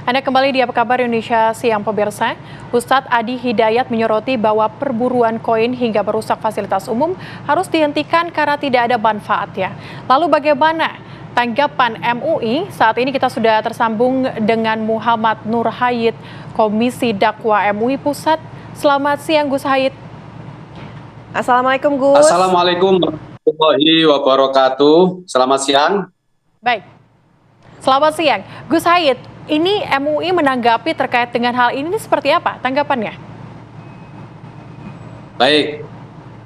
Anda kembali di Apa Kabar Indonesia Siang pemirsa. Ustadz Adi Hidayat menyoroti bahwa perburuan koin hingga merusak fasilitas umum harus dihentikan karena tidak ada manfaatnya. Lalu bagaimana tanggapan MUI? Saat ini kita sudah tersambung dengan Muhammad Nur Hayid, Komisi Dakwah MUI Pusat. Selamat siang Gus Hayid. Assalamualaikum Gus. Assalamualaikum warahmatullahi wabarakatuh. Selamat siang. Baik, selamat siang. Gus Hayid, ini MUI menanggapi terkait dengan hal ini seperti apa tanggapannya? Baik,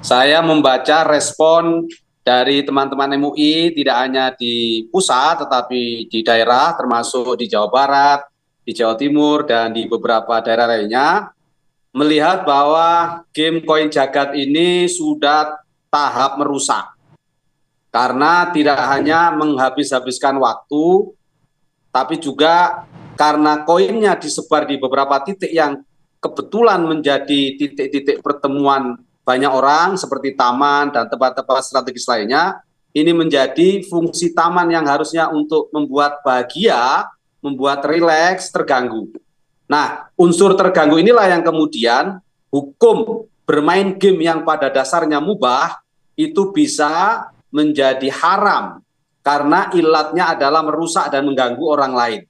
saya membaca respon dari teman-teman MUI tidak hanya di pusat tetapi di daerah termasuk di Jawa Barat, di Jawa Timur dan di beberapa daerah lainnya melihat bahwa game koin jagat ini sudah tahap merusak karena tidak hanya menghabis-habiskan waktu tapi juga karena koinnya disebar di beberapa titik yang kebetulan menjadi titik-titik pertemuan banyak orang seperti taman dan tempat-tempat strategis lainnya, ini menjadi fungsi taman yang harusnya untuk membuat bahagia, membuat rileks, terganggu. Nah, unsur terganggu inilah yang kemudian hukum bermain game yang pada dasarnya mubah itu bisa menjadi haram karena ilatnya adalah merusak dan mengganggu orang lain.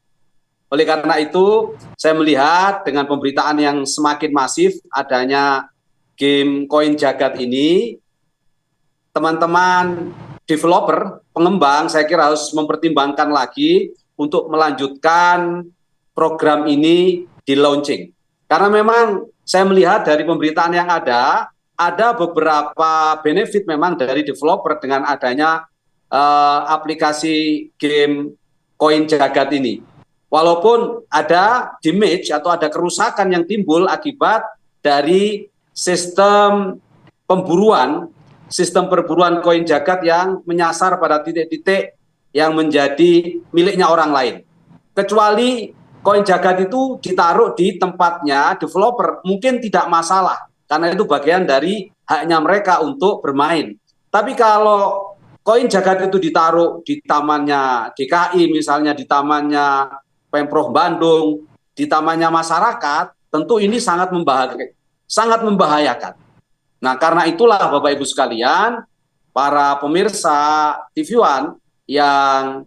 Oleh karena itu, saya melihat dengan pemberitaan yang semakin masif adanya game koin jagat ini, teman-teman developer, pengembang, saya kira harus mempertimbangkan lagi untuk melanjutkan program ini di launching. Karena memang saya melihat dari pemberitaan yang ada beberapa benefit memang dari developer dengan adanya aplikasi game koin jagat ini. Walaupun ada damage atau ada kerusakan yang timbul akibat dari sistem perburuan koin jagat yang menyasar pada titik-titik yang menjadi miliknya orang lain. Kecuali koin jagat itu ditaruh di tempatnya developer, mungkin tidak masalah, karena itu bagian dari haknya mereka untuk bermain. Tapi kalau koin jagat itu ditaruh di tamannya DKI, misalnya di tamannya Pemprov Bandung, di tamannya masyarakat, tentu ini sangat membahayakan. Nah, karena itulah Bapak Ibu sekalian, para pemirsa TV One yang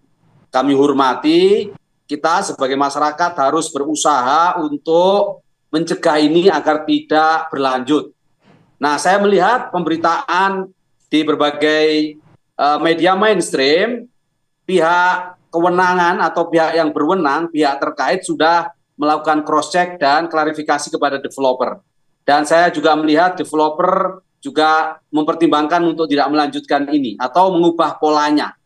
kami hormati, kita sebagai masyarakat harus berusaha untuk mencegah ini agar tidak berlanjut. Nah, saya melihat pemberitaan di berbagai media mainstream, pihak kewenangan atau pihak yang berwenang, pihak terkait sudah melakukan cross-check dan klarifikasi kepada developer. Dan saya juga melihat developer juga mempertimbangkan untuk tidak melanjutkan ini atau mengubah polanya.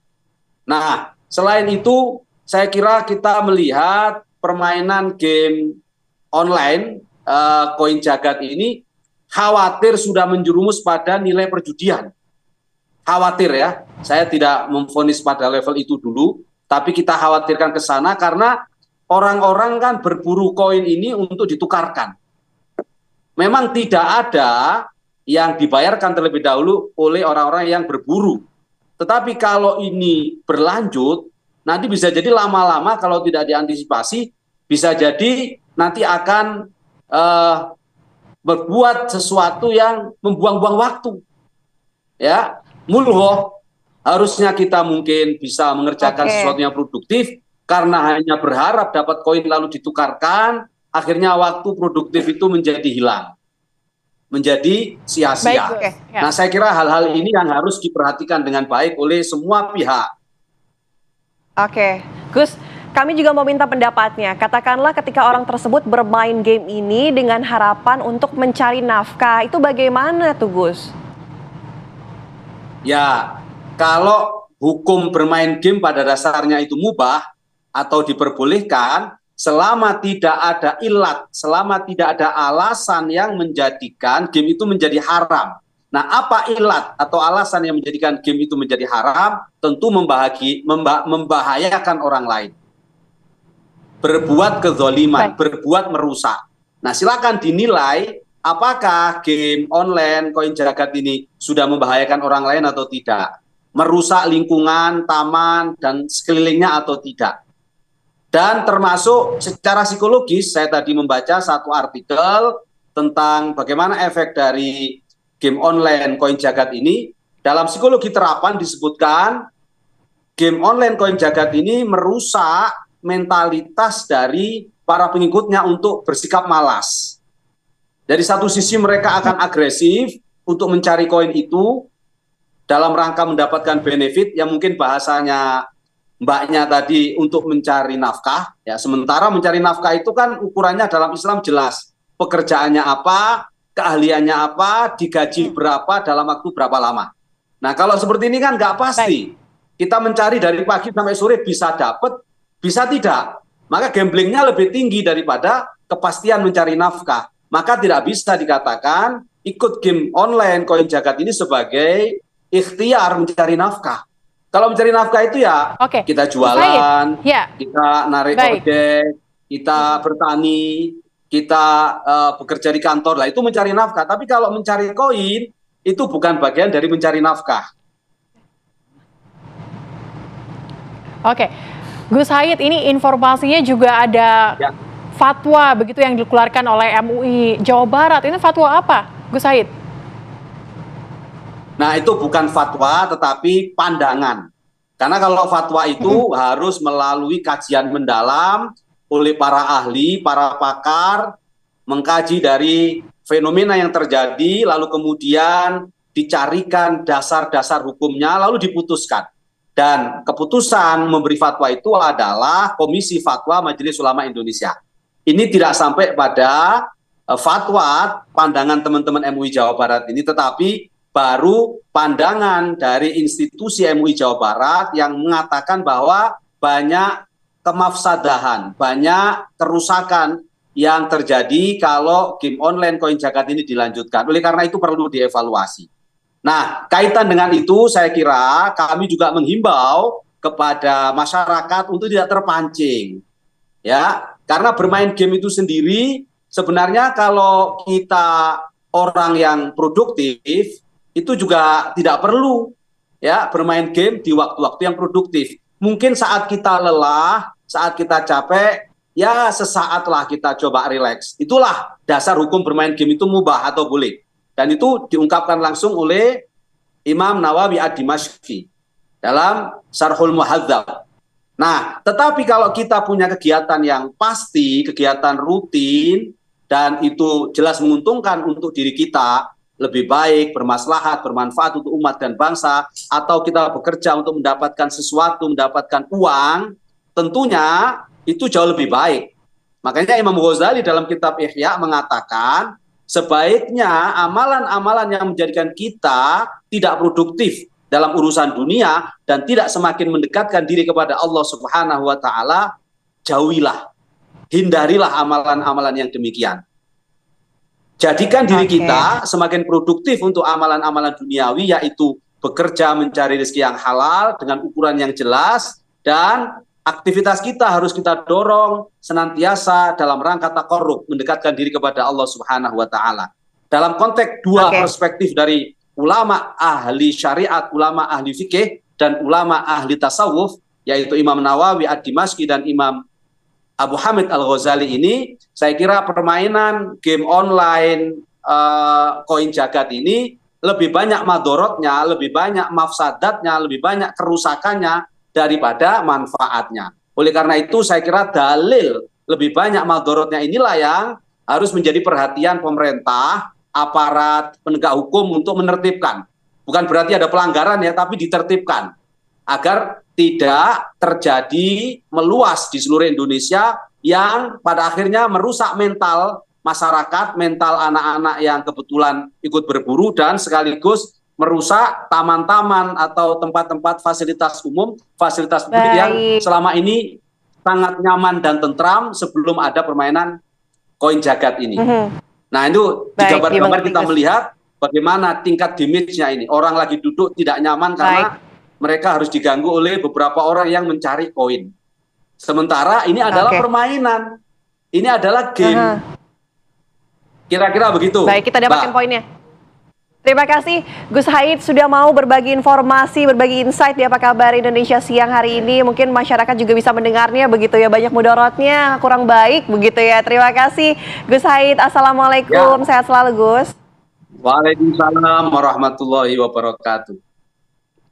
Nah, selain itu, saya kira kita melihat permainan game online, koin jagat ini, khawatir sudah menjerumus pada nilai perjudian. Khawatir ya, saya tidak memvonis pada level itu dulu, tapi kita khawatirkan ke sana karena orang-orang kan berburu koin ini untuk ditukarkan. Memang tidak ada yang dibayarkan terlebih dahulu oleh orang-orang yang berburu. Tetapi kalau ini berlanjut, nanti bisa jadi lama-lama kalau tidak diantisipasi, bisa jadi nanti akan berbuat sesuatu yang membuang-buang waktu. Ya, mulho, harusnya kita mungkin bisa mengerjakan sesuatu yang produktif, karena hanya berharap dapat koin lalu ditukarkan, akhirnya waktu produktif itu menjadi hilang, menjadi sia-sia. Nah, saya kira hal-hal ini yang harus diperhatikan dengan baik oleh semua pihak. Oke, Gus, kami juga mau minta pendapatnya. Katakanlah ketika orang tersebut bermain game ini dengan harapan untuk mencari nafkah, itu bagaimana tuh Gus? Ya, kalau hukum bermain game pada dasarnya itu mubah atau diperbolehkan, selama tidak ada ilat, selama tidak ada alasan yang menjadikan game itu menjadi haram. Nah, apa ilat atau alasan yang menjadikan game itu menjadi haram? Tentu membahayakan orang lain. Berbuat kezaliman, berbuat merusak. Nah, silakan dinilai apakah game online koin jagat ini sudah membahayakan orang lain atau tidak, merusak lingkungan, taman, dan sekelilingnya atau tidak. Dan termasuk secara psikologis, saya tadi membaca satu artikel tentang bagaimana efek dari game online koin jagat ini. Dalam psikologi terapan disebutkan game online koin jagat ini merusak mentalitas dari para pengikutnya untuk bersikap malas. Dari satu sisi mereka akan agresif untuk mencari koin itu dalam rangka mendapatkan benefit yang mungkin bahasanya mbaknya tadi untuk mencari nafkah, ya. Sementara mencari nafkah itu kan ukurannya dalam Islam jelas, pekerjaannya apa, keahliannya apa, digaji berapa, dalam waktu berapa lama. Nah kalau seperti ini kan nggak pasti. Kita mencari dari pagi sampai sore bisa dapat, bisa tidak. Maka gamblingnya lebih tinggi daripada kepastian mencari nafkah. Maka tidak bisa dikatakan ikut game online koin jagat ini sebagai ikhtiar mencari nafkah. Kalau mencari nafkah itu ya kita jualan, kita narik ojek, kita bertani, kita bekerja di kantor, lah itu mencari nafkah. Tapi kalau mencari koin itu bukan bagian dari mencari nafkah. Oke, Gus Haid, ini informasinya juga ada fatwa begitu yang dikeluarkan oleh MUI Jawa Barat. Ini fatwa apa, Gus Haid? Nah itu bukan fatwa tetapi pandangan. Karena kalau fatwa itu harus melalui kajian mendalam oleh para ahli, para pakar, mengkaji dari fenomena yang terjadi, lalu kemudian dicarikan dasar-dasar hukumnya, lalu diputuskan. Dan keputusan memberi fatwa itu adalah Komisi Fatwa Majelis Ulama Indonesia. Ini tidak sampai pada fatwa pandangan teman-teman MUI Jawa Barat ini, tetapi baru pandangan dari institusi MUI Jawa Barat yang mengatakan bahwa banyak kemafsadahan, banyak kerusakan yang terjadi kalau game online koin jagat ini dilanjutkan. Oleh karena itu perlu dievaluasi. Nah, kaitan dengan itu saya kira kami juga menghimbau kepada masyarakat untuk tidak terpancing. Ya, karena bermain game itu sendiri sebenarnya kalau kita orang yang produktif itu juga tidak perlu ya bermain game di waktu-waktu yang produktif. Mungkin saat kita lelah, saat kita capek, ya sesaatlah kita coba rileks. Itulah dasar hukum bermain game itu mubah atau boleh. Dan itu diungkapkan langsung oleh Imam Nawawi Ad-Dimashqi dalam Syarhul Muhadzab. Nah, tetapi kalau kita punya kegiatan yang pasti, kegiatan rutin, dan itu jelas menguntungkan untuk diri kita, lebih baik, bermaslahat, bermanfaat untuk umat dan bangsa, atau kita bekerja untuk mendapatkan sesuatu, mendapatkan uang, tentunya itu jauh lebih baik. Makanya Imam Ghazali dalam kitab Ihya mengatakan, sebaiknya amalan-amalan yang menjadikan kita tidak produktif dalam urusan dunia dan tidak semakin mendekatkan diri kepada Allah Subhanahu wa Ta'ala, jauhilah, hindarilah amalan-amalan yang demikian. Jadikan diri kita semakin produktif untuk amalan-amalan duniawi, yaitu bekerja mencari rezeki yang halal dengan ukuran yang jelas, dan aktivitas kita harus kita dorong senantiasa dalam rangka taqarrub, mendekatkan diri kepada Allah Subhanahu wa Ta'ala. Dalam konteks dua perspektif dari ulama ahli syariat, ulama ahli fikih, dan ulama ahli tasawuf, yaitu Imam Nawawi Ad-Dimashqi dan Imam Abu Hamid Al-Ghazali ini, saya kira permainan game online koin jagat ini lebih banyak madorotnya, lebih banyak mafsadatnya, lebih banyak kerusakannya daripada manfaatnya. Oleh karena itu saya kira dalil lebih banyak madorotnya inilah yang harus menjadi perhatian pemerintah, aparat penegak hukum untuk menertibkan. Bukan berarti ada pelanggaran ya, tapi ditertibkan agar tidak terjadi meluas di seluruh Indonesia yang pada akhirnya merusak mental masyarakat, mental anak-anak yang kebetulan ikut berburu, dan sekaligus merusak taman-taman atau tempat-tempat fasilitas umum, fasilitas publik yang selama ini sangat nyaman dan tentram sebelum ada permainan koin jagat ini. Nah itu di gambar-gambar kita melihat bagaimana tingkat damage-nya ini. Orang lagi duduk tidak nyaman karena mereka harus diganggu oleh beberapa orang yang mencari koin. Sementara ini adalah permainan, ini adalah game. Kira-kira begitu. Baik, kita dapatkan poinnya. Terima kasih Gus Haid sudah mau berbagi informasi, berbagi insight di Apa Kabar Indonesia siang hari ini. Mungkin masyarakat juga bisa mendengarnya begitu ya, banyak mudorotnya, kurang baik begitu ya. Terima kasih Gus Haid, Assalamualaikum, sehat selalu Gus. Waalaikumsalam warahmatullahi wabarakatuh.